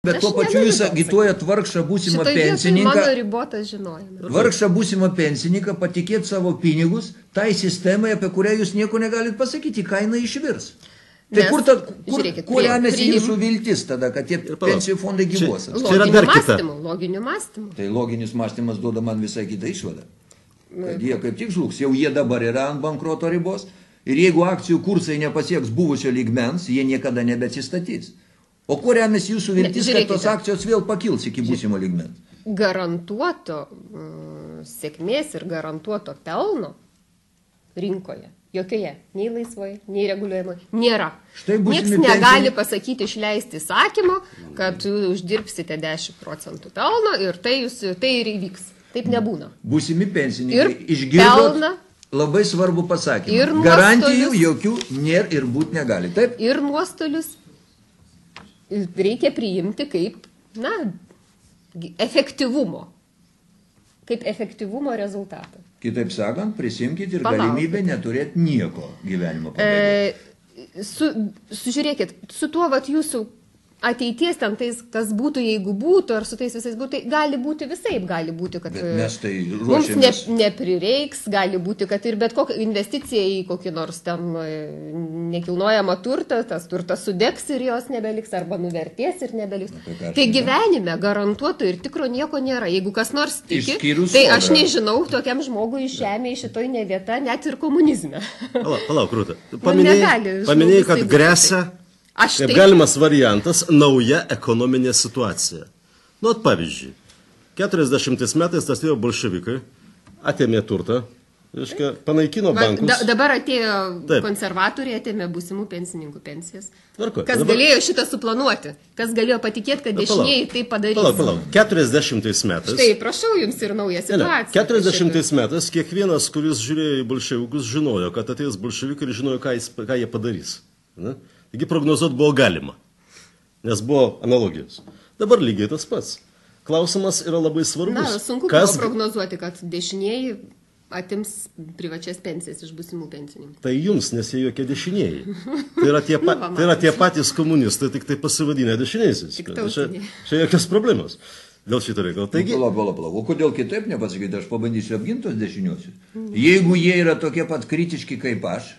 Bet tuo pačiu jūs agituojat vargšą būsimą pensininką. Mano ribotas žinojimas. Vargšą būsimą pensininką patikėti savo pinigus tai sistemai, apie kurią jūs nieko negalit pasakyti, ką jinai išvirs. Tai kur remiasi jūsų viltis tada, kad tie pensijų fondai gyvuos? Loginiu mąstymu. Tai loginis mąstymas duoda man visai kitą išvadą. Kad jie kaip tik žlugs, jau jie dabar yra ant bankroto ribos ir jeigu akcijų kursai nepasieks buvusio lygmens, jie niekada nebeatsistatys. O kuo remiasi jūsų viltis, kad tos akcijos vėl pakils iki būsimo lygmens? Garantuoto sėkmės ir garantuoto pelno rinkoje, jokioje, nei laisvoje, nei reguliuojamoje, nėra. Niekas negali pasakyti, išleisti įsakymo, kad uždirbsite 10% pelno ir tai ir įvyks. Taip nebūna. Būsimi pensininkai išgirdot labai svarbu pasakymą. Garantijų jokių nėra ir būt negali. Taip? Ir nuostolius reikia priimti kaip, efektyvumo. Kaip efektyvumo rezultatą. Kitaip sakant, prisimkite ir galimybę neturėti nieko gyvenimo pabaigoje. Sužiūrėkit, su tuo jūsų ateities ten tais, kas būtų, jeigu būtų, ar su tais visais būtų, tai gali būti visaip, gali būti, kad mums neprireiks, gali būti, kad ir bet kokia investicija į kokį nors ten nekilnojamą turtą, tas turtas sudegs ir jos nebeliks, arba nuvertės ir nebeliks. Tai gyvenime garantuotų ir tikro nieko nėra. Jeigu kas nors tiki, tai aš nežinau, tokiam žmogui žemėje šitoj ne vieta, net ir komunizme. Palauk, Rūta. Paminėjai, kad gresia kaip galimas variantas nauja ekonominė situacija. Pavyzdžiui, 40 metais tas jau bolševikai atėmė turtą, panaikino bankus. Dabar atėjo konservatoriai, atėmė būsimų pensininkų pensijas. Kas galėjo šitą suplanuoti? Kas galėjo patikėti, kad dešinieji tai padarys? Palauk, 40 metais. Štai, prašau, jums ir nauja situacija. 40 metais kiekvienas, kuris žiūrėjo į bolševikus, žinojo, kad ateis bolševikai ir žinojo, ką jie padarys. Taigi prognozuoti buvo galima, nes buvo analogijos. Dabar lygiai tas pats. Klausimas yra labai svarbus. Sunku buvo prognozuoti, kad dešinieji atims privačias pensijas iš būsimų pensininkų. Tai jums, nes jie jokie dešinieji. Tai yra tie patys komunistai, tik tai pasivadinę dešiniaisiais. Čia jokios problemos. Dėl šito reikalo. Palauk. O kodėl kitaip nepasakyti, aš pabandysiu apginti tos dešiniuosius. Jeigu jie yra tokie pat kritiški kaip aš,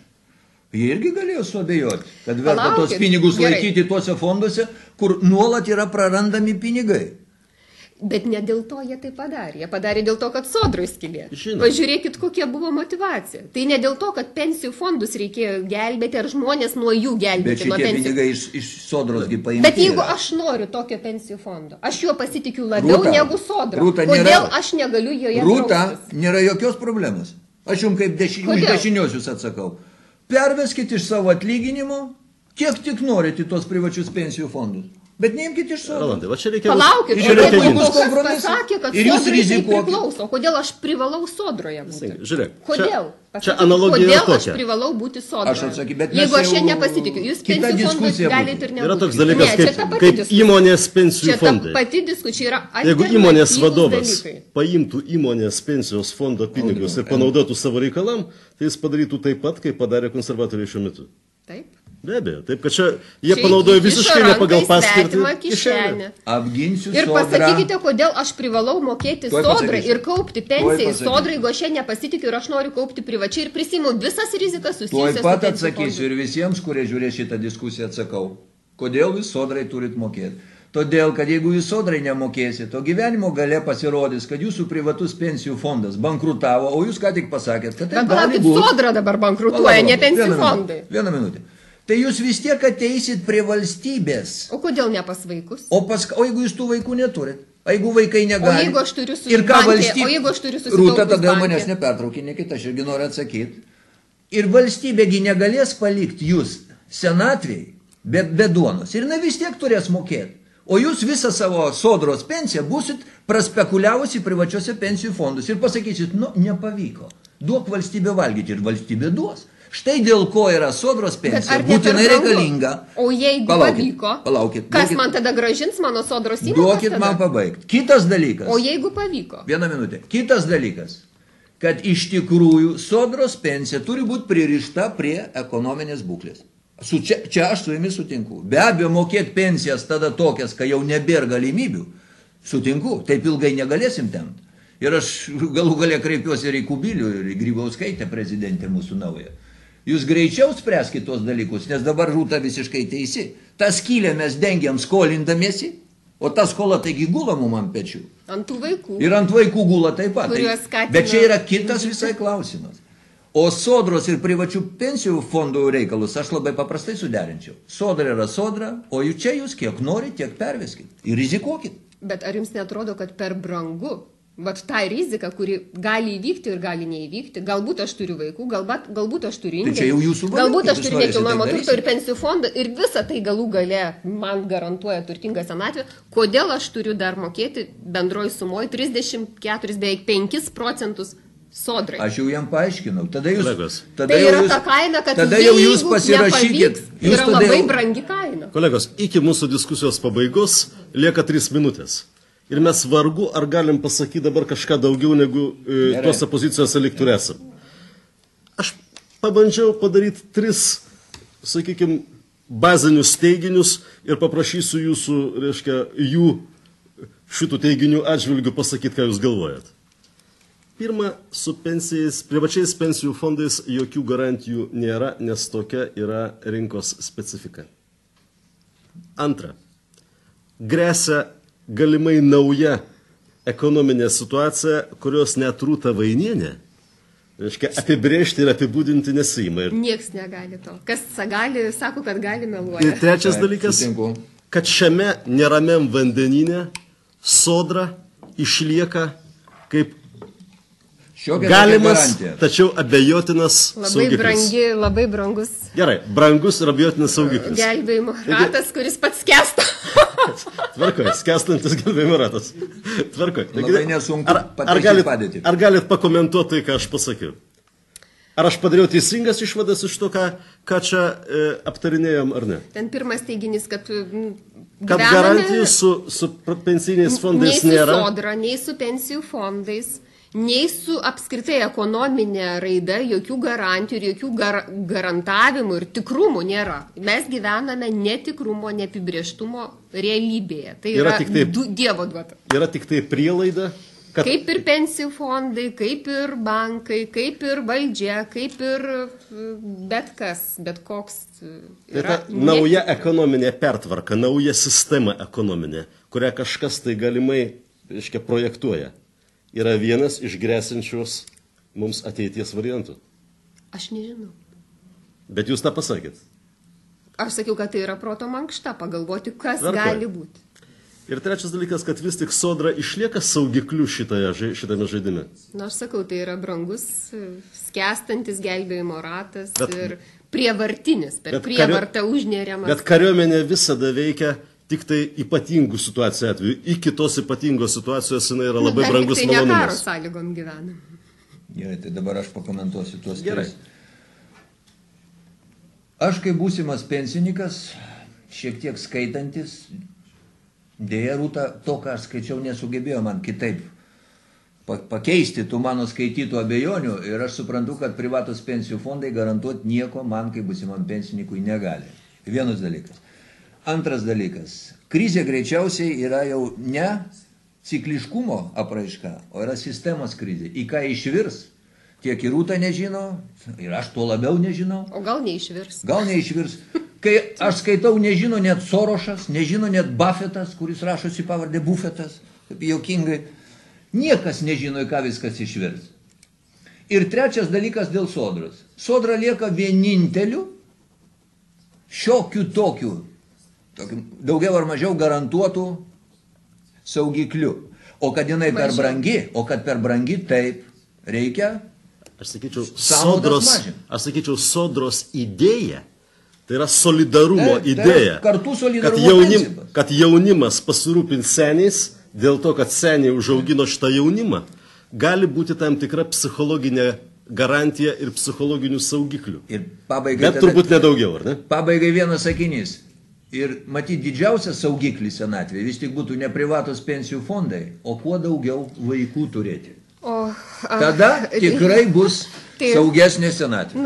jie irgi galėjo suabejoti, kad verta tos pinigus laikyti tuose fonduose, kur nuolat yra prarandami pinigai. Bet ne dėl to jie tai padarė. Jie padarė dėl to, kad sodrai skylė. Pažiūrėkit, kokia buvo motyvacija. Tai ne dėl to, kad pensijų fondus reikėjo gelbėti, ar žmonės nuo jų gelbėti. Bet šitie pinigai iš sodrosgi paimti. Bet jeigu aš noriu tokio pensijų fondo, aš juo pasitikiu labiau negu sodra. Kodėl aš negaliu joje draustis? Rūta, nėra jokios problemos. Aš jums kaip už dešiniosius atsakau. Perveskit iš savo atlyginimo, kiek tik norite tos privačius pensijų fondus. Bet neimkit iš savo. Palaukit, o kas pasakė, kad sodrai tai priklauso? Kodėl aš privalau sodroje būti? Žiūrėk, kodėl? Čia analogija kodėl aš privalau būti sodroje? Jeigu aš čia nepasitikiu, jūs pensijų fondus galite ir nebūti. Yra toks dalykas kaip įmonės pensijų fondai. Čia ta pati diskusija yra jeigu įmonės vadovas paimtų įmonės pensijos fondo pinigus ir panaudotų savo reikalam, tai jis padarytų taip pat, kaip padarė konservatoriai šiuo metu. Taip. Be abejo, taip, kad čia jie panaudojo visiškai ne pagal paskirtį. Apginsiu sodrą. Ir pasakykite, kodėl aš privalau mokėti sodrai ir kaupti pensijai sodrai, jeigu aš čia nepasitikiu ir aš noriu kaupti privačiai ir prisimu visas rizikas susijusias su pensijų fondu. Tuoj pat atsakysiu ir visiems, kurie žiūrės šitą diskusiją, atsakau. Kodėl jūs sodrai turit mokėti? Todėl, kad jeigu jūs sodrai nemokėsit, to gyvenimo gale pasirodys, kad jūsų privatus pensijų fondas bankrutavo, o jūs ką tik pasakėt, kad tai gali būti. Sodra dabar bankrutuoja, ne pensijų fondai. Vieną minutę. Tai jūs vis tiek ateisit prie valstybės. O kodėl ne pas vaikus? O jeigu jūs tų vaikų neturit? O jeigu vaikai negali? O jeigu aš turiu susikaupti Rūta, tada manęs nepertraukinėkit, aš irgi noriu atsakyti. Ir valstybėgi negalės palikti jūs senatvėj be duonos. Ir vis tiek turės mokėti. O jūs visą savo sodros pensiją būsit praspekuliavusi privačiuose pensijų fondus. Ir pasakysit, nepavyko. Duok valstybę valgyti ir valstybė duos. Štai dėl ko yra sodros pensija, būtinai reikalinga. O jeigu pavyko, kas man tada gražins mano sodros įmokas? Duokit man pabaigti. Kitas dalykas. O jeigu pavyko? Vieną minutę. Kitas dalykas, kad iš tikrųjų sodros pensija turi būti pririšta prie ekonominės būklės. Čia aš su jumis sutinku. Be abejo, mokėti pensijas tada tokias, kai jau nebėra galimybių, sutinku, taip ilgai negalėsim temti. Ir aš galų galę kreipiuosi ir į Kubilių, ir į Grybauskaitę prezidentę mūsų naują. Jūs greičiau spręskit tos dalykus, nes dabar Rūta visiškai teisi. Ta skylę mes dengiam skolindamiesi, o ta skola taigi gula mum ant pečių. Ant tų vaikų. Ir ant vaikų gula taip pat. Bet čia yra kitas visai klausimas. O sodros ir privačių pensijų fondų reikalus aš labai paprastai suderinčiau. Sodra yra sodra, o čia jūs kiek nori, tiek perveskit. Ir rizikuokit. Bet ar jums netrodo, kad per brangu? Vat tą riziką, kuri gali įvykti ir gali neįvykti. Galbūt aš turiu vaikų, galbūt aš turiu indėlių. Galbūt aš turiu nekilnojamo turto ir pensijų fondą ir visą tai galų gale man garantuoja turtingą senatvę. Kodėl aš turiu dar mokėti bendroj sumoj 34, beveik 5% sodrai? Aš jau jam paaiškinau. Tada jūs, tai yra ta kaina, kad jeigu nepavyks, yra labai brangi kaina. Kolegos, iki mūsų diskusijos pabaigos lieka 3 minutės. Ir mes vargu, ar galim pasakyti dabar kažką daugiau, negu tose pozicijose liktų esam. Aš pabandžiau padaryti 3, sakykime, bazinius teiginius ir paprašysiu jūsų, reiškia, jų šitų teiginių atžvilgių pasakyti, ką jūs galvojat. Pirma, su privačiais pensijų fondais jokių garantijų nėra, nes tokia yra rinkos specifika. Antra, gresia galimai nauja ekonominė situacija, kurios net Rūta Vainienė, reiškia, apibrėžti ir apibūdinti nesiima. Nieks negali to. Kas gali, sako, kad gali meluoti. Ir trečias dalykas, kad šiame neramiam vandenyne sodra išlieka kaip galimas, tačiau abejotinas saugiklis. Labai brangus. Gerai, brangus ir abejotinas saugiklis. Gelbėjimo ratas, kuris pats skęsta. Tvarkoj, skęstantis gelbėjimo ratas. Tvarkoj. Labai nesunku pateikti padėtį. Ar galit pakomentuoti tai, ką aš pasakiau? Ar aš padariau teisingas išvadas iš to, ką čia aptarinėjom, ar ne? Ten pirmas teiginys, kad garantijų su pensiniais fondais nėra. Nei su sodra, nei su pensijų fondais, nei su apskritai ekonominė raida, jokių garantijų ir jokių garantavimų ir tikrumų nėra. Mes gyvename netikrumo, neapibrėžtumo realybėje. Tai yra Dievo duota. Yra tik tai prielaida, kad... Kaip ir pensijų fondai, kaip ir bankai, kaip ir valdžia, kaip ir bet kas, bet koks. Yra nauja ekonominė pertvarka, nauja sistema ekonominė, kurią kažkas tai galimai, reiškia, projektuoja. Yra vienas iš grėsinčios mums ateities variantų. Aš nežinau. Bet jūs tą pasakėt. Aš sakiau, kad tai yra proto mankšta, pagalvoti, kas gali būti. Ir trečias dalykas, kad vis tik sodra išlieka saugikliu šitame žaidime. Na, aš sakau, tai yra brangus, skęstantis gelbėjimo ratas ir prievartinis, per prievartą užneriamas. Bet kariuomenė visada veikia tik tai ypatingų situacijų atveju. Iki tos ypatingos situacijos jinai yra labai brangus malonumas. Tai ne karo sąlygom gyvenam. Gerai, tai dabar aš pakomentuosiu tuos 3. Aš kaip būsimas pensininkas, šiek tiek skaitantis, dėja Rūta, to, ką aš skaičiau, nesugebėjo man kitaip pakeisti tų mano skaitytų abejonių ir aš suprantu, kad privatus pensijų fondai garantuoti nieko man kaip būsimam pensininkui negali. Vienas dalykas. Antras dalykas, krizė greičiausiai yra jau ne cikliškumo apraiška, o yra sistemos krizė. Į ką išvirs, tiek ir Rūta nežino, ir aš tuo labiau nežinau. O gal neišvirs? Gal neišvirs. Kai aš skaitau, nežino net Sorošas, nežino net Buffetas, kuris rašosi pavardę Buffetas, kaip jokingai. Niekas nežino, į ką viskas išvirs. Ir trečias dalykas dėl sodros. Sodra lieka vieninteliu šiokių tokių daugiau ar mažiau garantuotų saugiklių. O kad jinai per brangi, taip, reikia Aš sakyčiau, sodros idėja, tai yra solidarumo idėja. Kartu solidarumo principas. Kad jaunimas pasirūpins seniais, dėl to, kad seniai užaugino šitą jaunimą, gali būti tam tikra psichologinė garantija ir psichologinių saugiklių. Bet turbūt nedaugiau, ar ne? Pabaigai vienas sakinys. Ir matyti didžiausias saugiklis senatvėje vis tik būtų ne privatus pensijų fondai, o kuo daugiau vaikų turėti. Tada tikrai bus saugesnė senatvė.